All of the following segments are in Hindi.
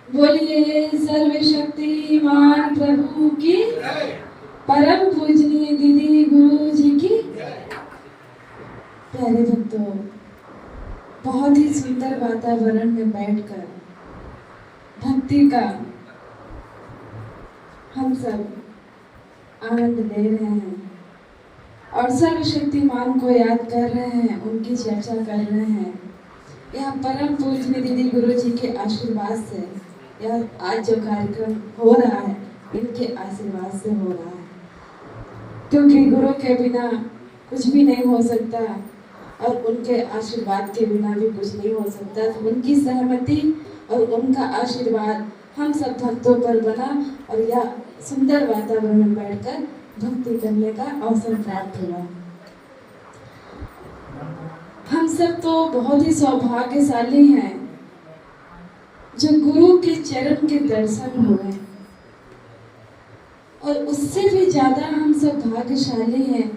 बोलिए सर्वशक्तिमान प्रभु की, परम पूजनीय दीदी गुरु जी की। प्यारे भक्तों, बहुत ही सुंदर वातावरण में बैठकर भक्ति का हम सब आनंद ले रहे हैं और सर्वशक्तिमान को याद कर रहे हैं, उनकी चर्चा कर रहे हैं। यह परम पूजनीय दीदी गुरु जी के आशीर्वाद से यह आज जो कार्यक्रम हो रहा है, इनके आशीर्वाद से हो रहा है, क्योंकि गुरु के बिना कुछ भी नहीं हो सकता और उनके आशीर्वाद के बिना भी कुछ नहीं हो सकता। तो उनकी सहमति और उनका आशीर्वाद हम सब भक्तों पर बना और यह सुंदर वातावरण में बैठकर भक्ति करने का अवसर प्राप्त हुआ। हम सब तो बहुत ही सौभाग्यशाली हैं जो गुरु के चरण के दर्शन हुए, और उससे भी ज्यादा हम सब भाग्यशाली हैं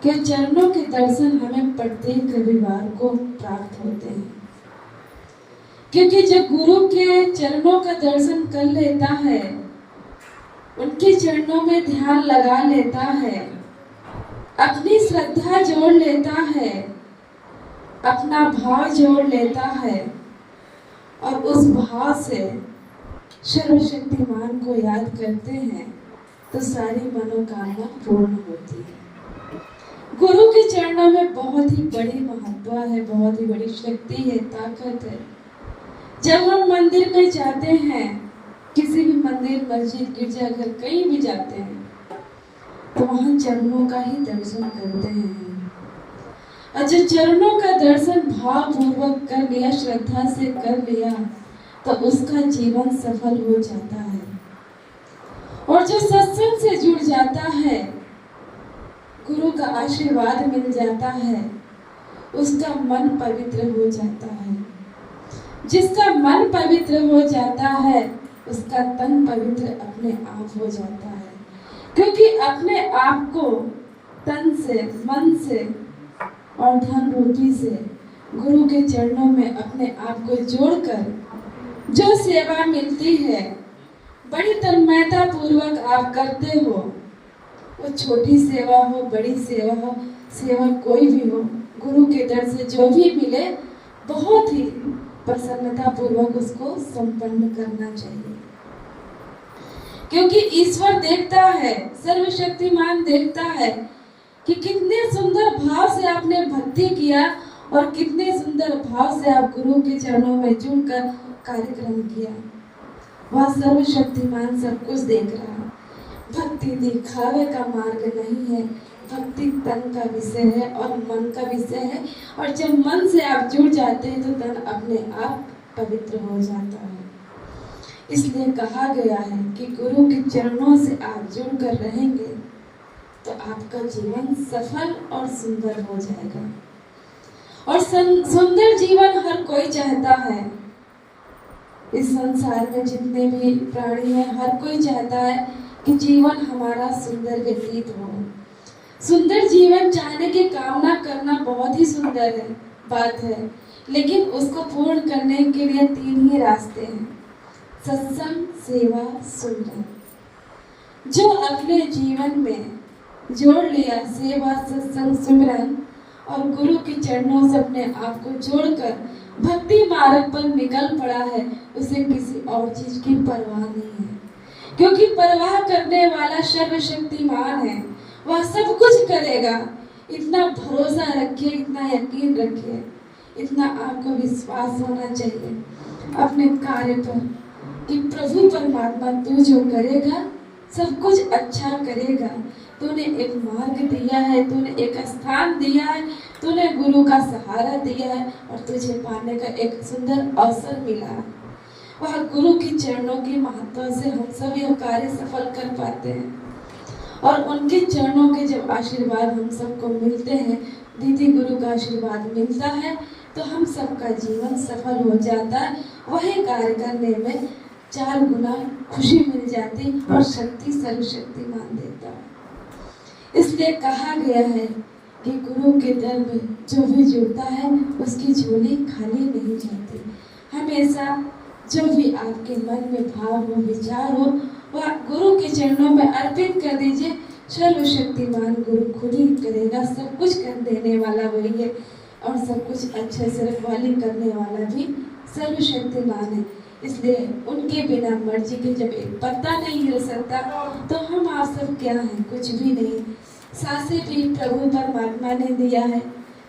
कि चरणों के दर्शन हमें प्रत्येक रविवार को प्राप्त होते हैं। क्योंकि जो गुरु के चरणों का दर्शन कर लेता है, उनके चरणों में ध्यान लगा लेता है, अपनी श्रद्धा जोड़ लेता है, अपना भाव जोड़ लेता है और उस भाव से सर्वशक्तिमान को याद करते हैं, तो सारी मनोकामना पूर्ण होती है। गुरु के चरणों में बहुत ही बड़ी महत्व है, बहुत ही बड़ी शक्ति है, ताकत है। जब हम मंदिर में जाते हैं, किसी भी मंदिर, मस्जिद, गिरजाघर, कहीं भी जाते हैं, तो वहां चरणों का ही दर्शन करते हैं। और जो चरणों का दर्शन भाव पूर्वक कर लिया, श्रद्धा से कर लिया, तो उसका जीवन सफल हो जाता है। और जो सत्संग से जुड़ जाता है, गुरु का आशीर्वाद मिल जाता है, उसका मन पवित्र हो जाता है। जिसका मन पवित्र हो जाता है, उसका तन पवित्र अपने आप हो जाता है। क्योंकि अपने आप को तन से, मन से और धन रूपी से गुरु के चरणों में अपने आप को जोड़कर जो सेवा मिलती है, बड़ी तन्मयता पूर्वक आप करते हो, वो छोटी सेवा हो, बड़ी सेवा हो, सेवा कोई भी हो, गुरु के दर से जो भी मिले, बहुत ही प्रसन्नता पूर्वक उसको संपन्न करना चाहिए। क्योंकि ईश्वर देखता है, सर्वशक्तिमान देखता है कि कितने सुंदर भाव से आपने भक्ति किया और कितने सुंदर भाव से आप गुरु के चरणों में जुड़कर कार्यक्रम किया। वह सर्वशक्तिमान सब कुछ देख रहा है। भक्ति दिखावे का मार्ग नहीं है, भक्ति तन का विषय है और मन का विषय है। और जब मन से आप जुड़ जाते हैं, तो तन अपने आप पवित्र हो जाता है। इसलिए कहा गया है कि गुरु के चरणों से आप जुड़कर रहेंगे, तो आपका जीवन सफल और सुंदर हो जाएगा। और सुंदर जीवन हर कोई चाहता है। इस संसार में जितने भी प्राणी हैं, हर कोई चाहता है कि जीवन हमारा सुंदर व्यतीत हो। सुंदर जीवन चाहने की कामना करना बहुत ही सुंदर है, बात है, लेकिन उसको पूर्ण करने के लिए 3 ही रास्ते हैं: सत्संग, सेवा, सुंदर। जो अपने जीवन में जोड़ लिया सेवा, सत्संग, सिमरन और गुरु के चरणों से अपने आप को जोड़कर भक्ति मार्ग पर निकल पड़ा है, उसे किसी और चीज की परवाह नहीं है। क्योंकि परवाह करने वाला सर्वशक्तिमान है, वह सब कुछ करेगा। इतना भरोसा रखिए, इतना यकीन रखिए, इतना आपको विश्वास होना चाहिए अपने कार्य पर कि प्रभु परमात्मा तू जो करेगा सब कुछ अच्छा करेगा। तूने एक मार्ग दिया है, तूने एक स्थान दिया है, तूने गुरु का सहारा दिया है और तुझे पाने का एक सुंदर अवसर मिला है। वह गुरु के चरणों के महत्व से हम सब यह कार्य सफल कर पाते हैं। और उनके चरणों के जब आशीर्वाद हम सबको मिलते हैं, दीदी गुरु का आशीर्वाद मिलता है, तो हम सबका जीवन सफल हो जाता है। वही कार्य करने में 4 गुना खुशी मिल जाती और शक्ति सर्वशक्तिमान देता है। इसलिए कहा गया है कि गुरु के दर में जो भी जुड़ता है, उसकी झोली खाली नहीं जाती। हमेशा जो भी आपके मन में भाव हो, विचार हो, वह गुरु के चरणों में अर्पित कर दीजिए। सर्वशक्तिमान गुरु खुद ही करेगा, सब कुछ कर देने वाला वही है और सब कुछ अच्छे से रखवाली करने वाला भी सर्वशक्तिमान है। इसलिए उनके बिना मर्जी के जब एक पत्ता नहीं हिल सकता तो हम आप सब क्या हैं, कुछ भी नहीं। सांसें भी प्रभु परमात्मा ने दिया है,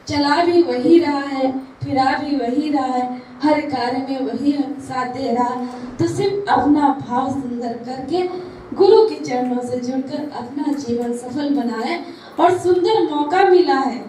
चला भी वही रहा है, फिरा भी वही रहा है, हर कार्य में वही साथ दे रहा। तो सिर्फ अपना भाव सुंदर करके गुरु के चरणों से जुड़कर अपना जीवन सफल बनाए। और सुंदर मौका मिला है,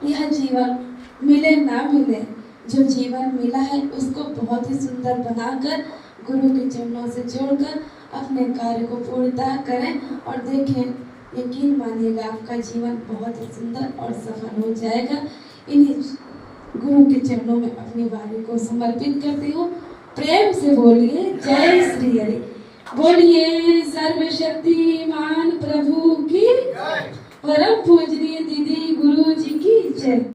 यह जीवन मिले ना मिले, जो जीवन मिला है उसको बहुत ही सुंदर बनाकर गुरु के चरणों से जोड़कर अपने कार्य को पूर्णतः करें। और देखें, यकीन मानिएगा आपका जीवन बहुत ही सुंदर और सफल हो जाएगा। इन्हीं गुरु के चरणों में अपनी वाणी को समर्पित करती हूँ। प्रेम से बोलिए जय श्री हरि। बोलिए सर्वशक्तिमान प्रभु की, परम पूजनीय दीदी गुरु जी की जय।